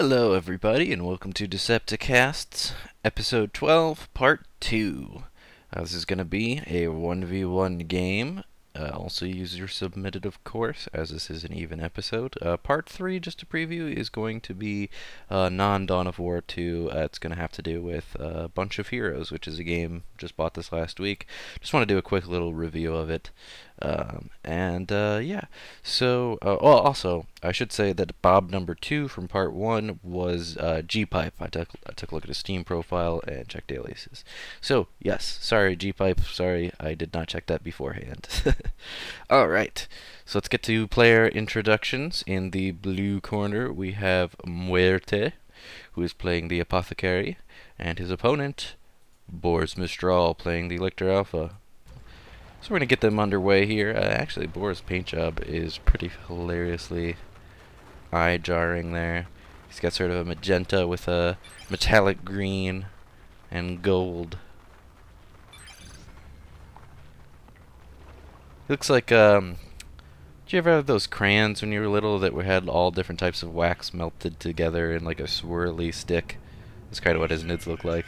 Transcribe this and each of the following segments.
Hello everybody and welcome to Decepticasts, episode 12, part 2. This is going to be a 1v1 game, also user submitted of course, as this is an even episode. Part 3, just a preview, is going to be non-Dawn of War 2. It's going to have to do with a Bunch of Heroes, which is a game, just bought this last week. Just want to do a quick little review of it. Yeah. So, also, I should say that Bob number 2 from part 1 was G-Pipe. I took a look at his Steam profile and checked aliases. So, yes, sorry G-Pipe, sorry, I did not check that beforehand. Alright, so let's get to player introductions. In the blue corner, we have Muerte, who is playing the Apothecary, and his opponent, Boris Mistral, playing the Lictor Alpha. So we're going to get them underway here. Actually, Boris' paint job is pretty hilariously eye-jarring there. He's got sort of a magenta with a metallic green and gold. He looks like, did you ever have those crayons when you were little that had all different types of wax melted together in like a swirly stick? That's kind of what his nids look like.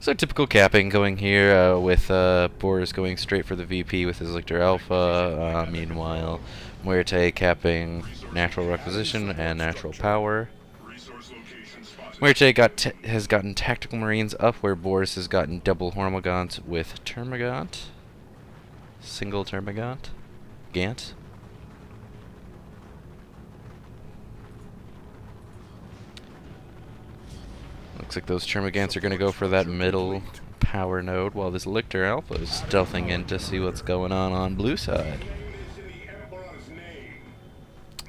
So typical capping going here with Boris going straight for the VP with his Lictor Alpha. Meanwhile, Muerte capping natural requisition and natural power. Muerte has gotten Tactical Marines up, where Boris has gotten double Hormagaunt with Termagant. Single Termagant. Gant. Looks like those Termagants are going to go for that middle power node, while this Lictor Alpha is stealthing in to see what's going on blue side.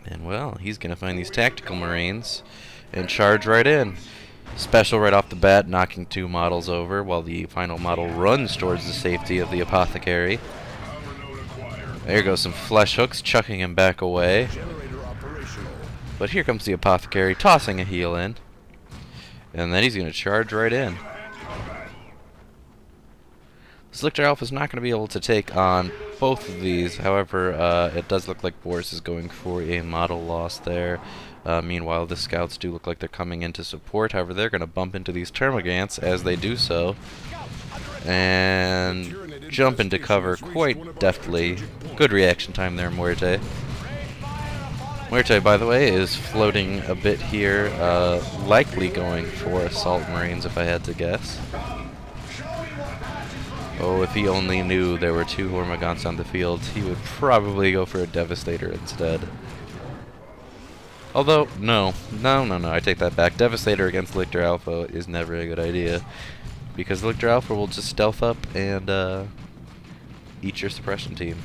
And well, he's going to find these Tactical Marines and charge right in. Special right off the bat, knocking 2 models over, while the final model runs towards the safety of the Apothecary. There goes some flesh hooks, chucking him back away. But here comes the Apothecary, tossing a heal in. And then he's going to charge right in. This Lictor Alpha is not going to be able to take on both of these. However, it does look like Boris is going for a model loss there. Meanwhile, the scouts do look like they're coming in to support. However, they're going to bump into these Termagants as they do so. And jump into cover quite deftly. Good reaction time there, Muerte. Muerte, by the way, is floating a bit here, likely going for Assault Marines if I had to guess. Oh, if he only knew there were 2 Hormagaunts on the field, he would probably go for a Devastator instead. Although, no, I take that back. Devastator against Lictor Alpha is never a good idea, because Lictor Alpha will just stealth up and eat your suppression team.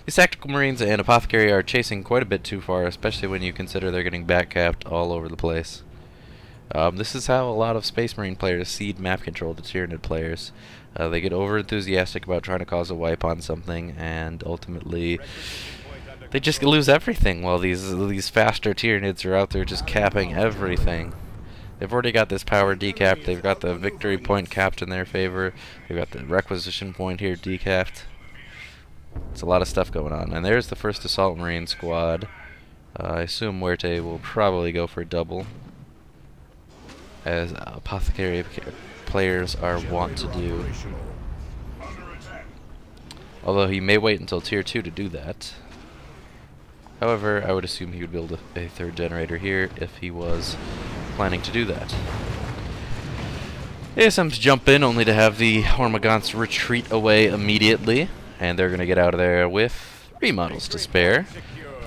These Tactical Marines and Apothecary are chasing quite a bit too far, especially when you consider they're getting backcapped all over the place. This is how a lot of Space Marine players cede map control to Tyranid players. They get over-enthusiastic about trying to cause a wipe on something, and ultimately they just lose everything, while these faster Tyranids are out there just capping everything. They've already got this power decapped, they've got the victory point capped in their favor, they've got the requisition point here decapped. It's a lot of stuff going on. And there's the first Assault Marine squad. I assume Muerte will probably go for double, as Apothecary players are wont to do. Although he may wait until Tier 2 to do that. However, I would assume he would build a 3rd generator here if he was planning to do that. ASMs jump in only to have the Hormagaunts retreat away immediately. And they're going to get out of there with 3 models to spare.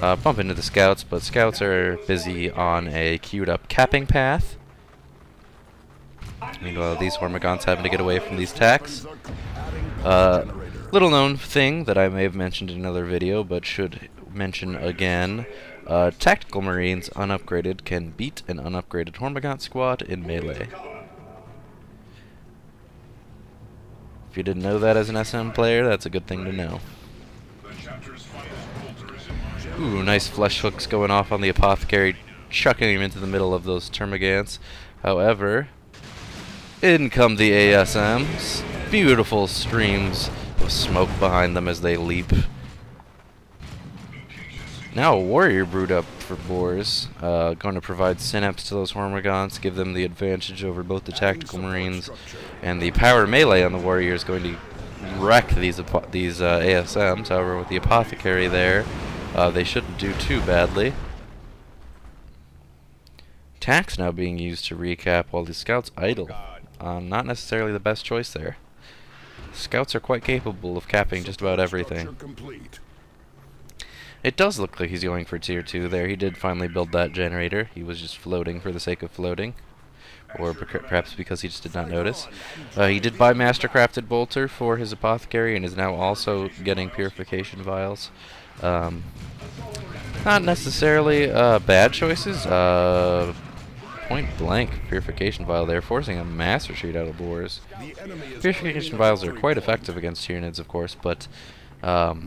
Bump into the scouts, but scouts are busy on a queued up capping path. Meanwhile, these Hormagaunts having to get away from these attacks. Little known thing that I may have mentioned in another video, but should mention again. Tactical Marines unupgraded can beat an unupgraded Hormagaunt squad in melee. If you didn't know that as an SM player, that's a good thing to know. Ooh, nice flesh hooks going off on the Apothecary, chucking him into the middle of those Termagants. However, in come the ASMs. Beautiful streams of smoke behind them as they leap. Now a warrior brood up for Boars, going to provide synapse to those Hormagaunts, give them the advantage over both the tactical marines, and the power melee on the warrior is going to wreck these ASMs. However, with the apothecary there, they shouldn't do too badly. Tax now being used to recap while the scouts idle. Not necessarily the best choice there. Scouts are quite capable of capping just about everything. It does look like he's going for tier 2 there. He did finally build that generator. He was just floating for the sake of floating. Or perhaps because he just did not notice. He did buy Mastercrafted Bolter for his apothecary and is now also getting purification vials. Not necessarily bad choices. Point blank purification vial there, forcing a mass retreat out of Boars. Purification vials are quite effective against Tyranids, of course, but oh,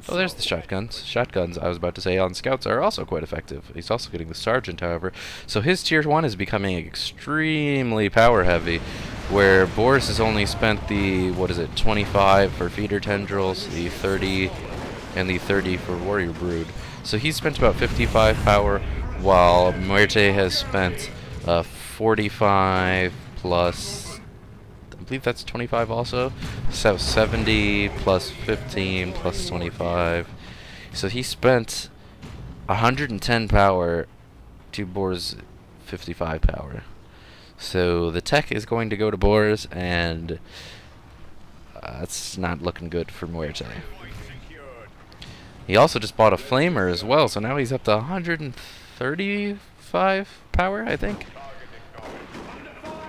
there's the shotguns. Shotguns, I was about to say, on scouts are also quite effective. He's also getting the sergeant, however. So his tier 1 is becoming extremely power heavy, where Boris has only spent the, 25 for feeder tendrils, the 30, and the 30 for warrior brood. So he's spent about 55 power, while Muerte has spent 45 plus, I believe that's 25 also, so 70 plus 15 plus 25. So he spent 110 power to Boar's 55 power. So the tech is going to go to Boars, and it's not looking good for Muerte. He also just bought a flamer as well, so now he's up to 135 power, I think.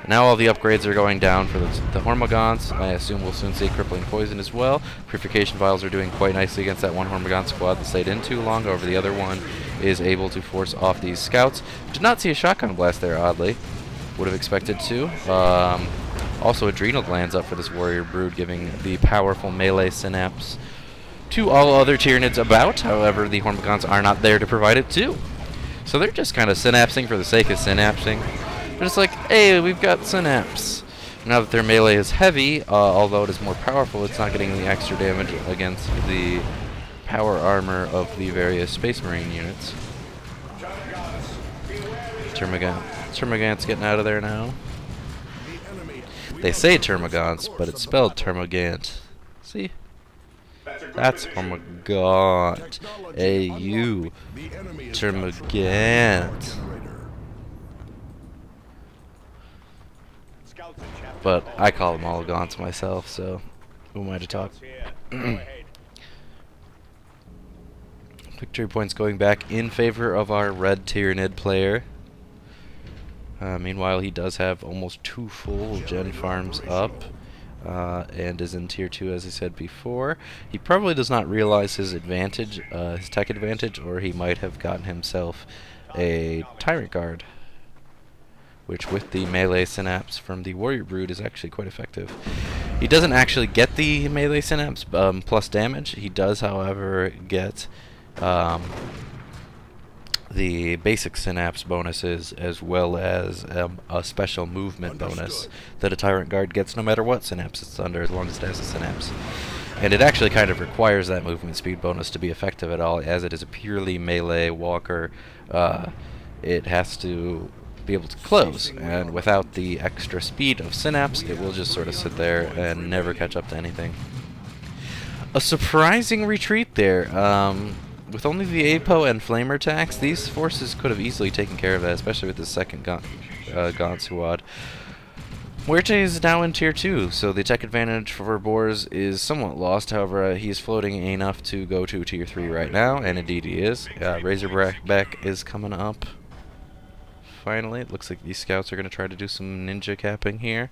Now all the upgrades are going down for the Hormagaunts. I assume we'll soon see Crippling Poison as well. Purification Vials are doing quite nicely against that one Hormagaunt squad that stayed in too long. However, the other one is able to force off these scouts. Did not see a shotgun blast there, oddly. Would have expected to. Also, Adrenal Glands up for this Warrior Brood, giving the powerful melee synapse to all other Tyranids about. However, the Hormagaunts are not there to provide it too. So they're just kind of synapsing for the sake of synapsing. They're just like, hey, we've got synapse. Now that their melee is heavy, although it is more powerful, it's not getting the extra damage against the power armor of the various Space Marine units. Termagant's getting out of there now. They say Termagants, but it's spelled Termagant. See? That's Hormagaunt. A-U. Termagant. But I call them all Gaunts myself, so who am I to talk? Victory points going back in favor of our red Tyranid player. Meanwhile, he does have almost 2 full gen farms up. And is in tier 2, as I said before. He probably does not realize his advantage, his tech advantage, or he might have gotten himself a Tyrant Guard, which with the melee synapse from the Warrior Brood is actually quite effective. He doesn't actually get the melee synapse plus damage. He does, however, get the basic synapse bonuses, as well as a special movement bonus that a Tyrant Guard gets no matter what synapse it's under, as long as it has a synapse. And it actually kind of requires that movement speed bonus to be effective at all, as it is a purely melee walker. It has to be able to close, and without the extra speed of synapse, it will just sort of sit there and never catch up to anything. A surprising retreat there. With only the APO and Flamer tax, these forces could have easily taken care of that, especially with the second Gaunt squad. Muerte is now in tier 2, so the tech advantage for Boars is somewhat lost. However, he's floating enough to go to tier 3 right now, and indeed he is. Razorback is coming up. Finally, it looks like these scouts are going to try to do some ninja capping here.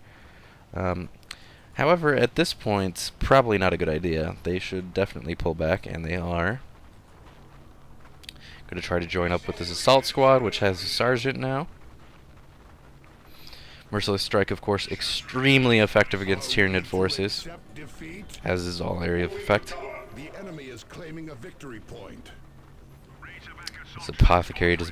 However, at this point, probably not a good idea. They should definitely pull back, and they are. Going to try to join up with this assault squad, which has a sergeant now. Merciless Strike, of course, extremely effective against Tyranid forces, as is all area of effect. This Apothecary does